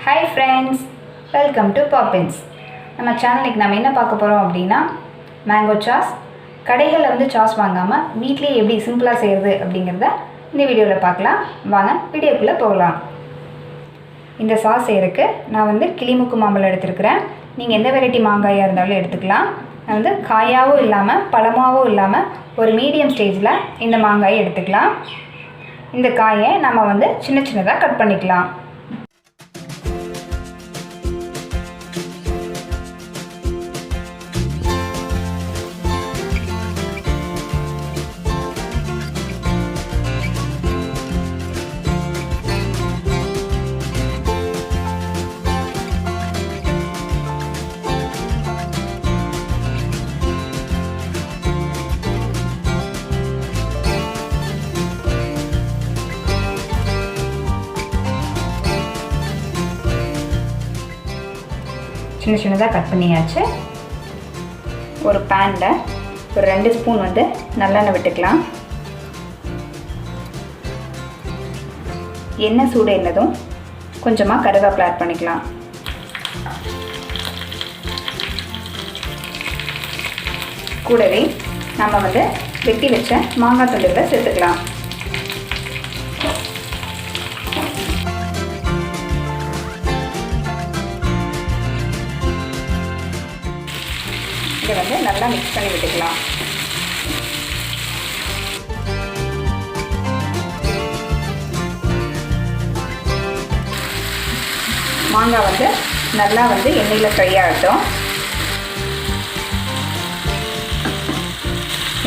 Hi friends, welcome to Poppins. நம்ம சேனலுக்கு நம்ம என்ன பார்க்க போகிறோம் அப்படின்னா மேங்கோ சாஸ். கடைகளில் வந்து சாஸ் வாங்காமல் வீட்டிலே எப்படி சிம்பிளாக செய்கிறது அப்படிங்கிறத இந்த வீடியோவில் பார்க்கலாம். வாங்க வீடியோக்குள்ளே போகலாம். இந்த சாஸ் செய்கிறதுக்கு நான் வந்து கிளிமுக்கு மாம்பழம் எடுத்துருக்கிறேன். நீங்கள் எந்த வெரைட்டி மாங்காயாக இருந்தாலும் எடுத்துக்கலாம். நான் வந்து காயாகவும் இல்லாமல் பழமாகவும் இல்லாமல் ஒரு மீடியம் ஸ்டேஜில் இந்த மாங்காயை எடுத்துக்கலாம். இந்த காயை நம்ம வந்து சின்ன சின்னதாக கட் பண்ணிக்கலாம். சின்ன சின்னதாக கட் பண்ணியாச்சு. ஒரு பேனில் ஒரு 2 ஸ்பூன் வந்து நல்லெண்ணெய் விட்டுக்கலாம். எண்ணெய் சூடு என்னதும் கொஞ்சமாக கருவேப்பிலை ஆட் பண்ணிக்கலாம். கூடவே நம்ம வந்து வெட்டி வச்ச மாங்காய் துண்டுகளை சேர்த்துக்கலாம். இதை வந்து நல்லா மிக்ஸ் பண்ணி விட்டுக்கலாம். மாங்காய் வந்து நல்லா வந்து எண்ணெயில் ஃப்ரை ஆகட்டும்.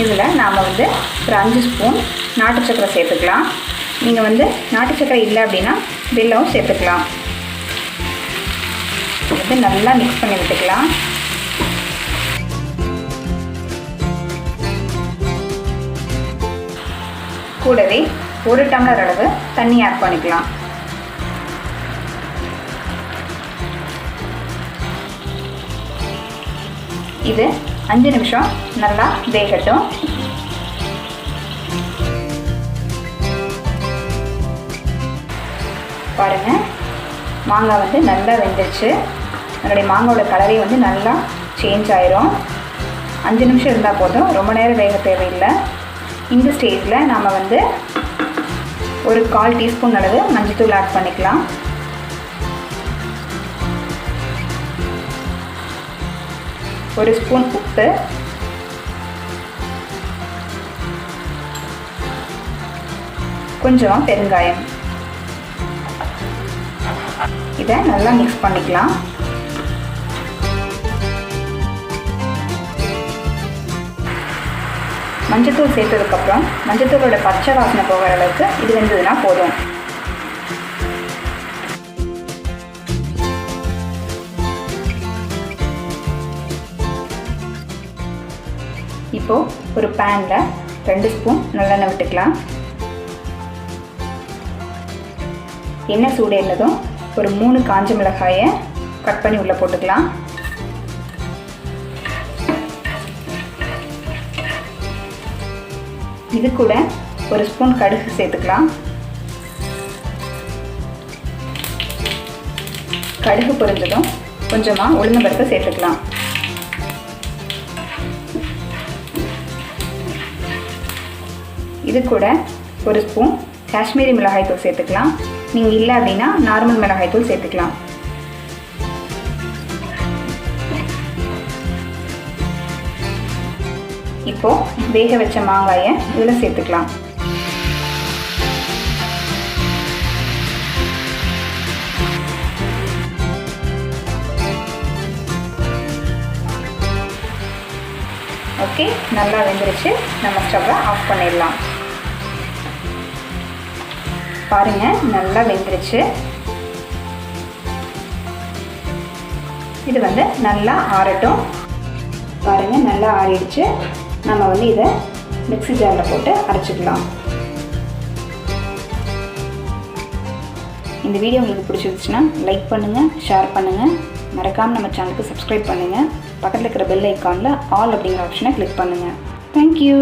இதில் நாம் வந்து ஒரு 5 ஸ்பூன் நாட்டு சக்கரை சேர்த்துக்கலாம். நீங்கள் வந்து நாட்டு சக்கரை இல்லை அப்படின்னா வெல்லம் சேர்த்துக்கலாம். வந்து நல்லா மிக்ஸ் பண்ணி விட்டுக்கலாம். கூடவே 1 டம்ளர் அளவு தண்ணி ஆட் பண்ணிக்கலாம். இது 5 நிமிஷம் நல்லா வேகட்டும். பாருங்கள், மாங்காய் வந்து நல்லா வெந்துருச்சு. அதனுடைய மாங்காயோட கலரே வந்து நல்லா சேஞ்ச் ஆயிரும். 5 நிமிஷம் இருந்தால் போதும், ரொம்ப நேரம் வேக தேவையில்லை. இந்த ஸ்டேஜில் நாம் வந்து ஒரு 1/4 டீஸ்பூன் அளவு மஞ்சள்தூள் ஆட் பண்ணிக்கலாம். ஒரு ஸ்பூன் உப்பு, கொஞ்சம் பெருங்காயம். இதை நல்லா மிக்ஸ் பண்ணிக்கலாம். மஞ்சத்தூள் சேர்த்ததுக்கப்புறம் மஞ்சத்தூளோட பச்சை வாசனை போகிற அளவுக்கு இது வெந்ததுன்னா போதும். இப்போது ஒரு பேனில் 2 ஸ்பூன் நல்லெண்ணெய் விட்டுக்கலாம். எண்ணெய் சூடு என்னதும் ஒரு 3 காஞ்ச மிளகாயை கட் பண்ணி உள்ளே போட்டுக்கலாம். இது கூட ஒரு ஸ்பூன் கடுகு சேர்த்துக்கலாம். கடுகு பொரிஞ்சதும் கொஞ்சமாக உளுந்து பருப்பு சேர்த்துக்கலாம். இது கூட ஒரு ஸ்பூன் காஷ்மீரி மிளகாய்த்தூள் சேர்த்துக்கலாம். நீங்கள் இல்லை அப்படின்னா நார்மல் மிளகாய்த்தூள் சேர்த்துக்கலாம். இப்போது வேக வச்ச மாங்காயை இதில் சேர்த்துக்கலாம். ஓகே, நல்லா வெந்துருச்சு. நம்ம ஸ்டவ்வை ஆஃப் பண்ணிடலாம். பாருங்கள், நல்லா வெந்துருச்சு. இது வந்து நல்லா ஆறட்டும். பாருங்கள், நல்லா ஆறிடுச்சு. நம்ம வந்து இதை மிக்ஸி ஜாரில் போட்டு அரைச்சிக்கலாம். இந்த வீடியோ உங்களுக்கு பிடிச்சிருந்துச்சுன்னா லைக் பண்ணுங்கள், ஷேர் பண்ணுங்கள். மறக்காமல் நம்ம சேனலுக்கு சப்ஸ்கிரைப் பண்ணுங்கள். பக்கத்தில் இருக்கிற பெல் ஐக்கானில் ஆல் அப்படிங்கிற ஆப்ஷனை கிளிக் பண்ணுங்கள். தேங்க்யூ.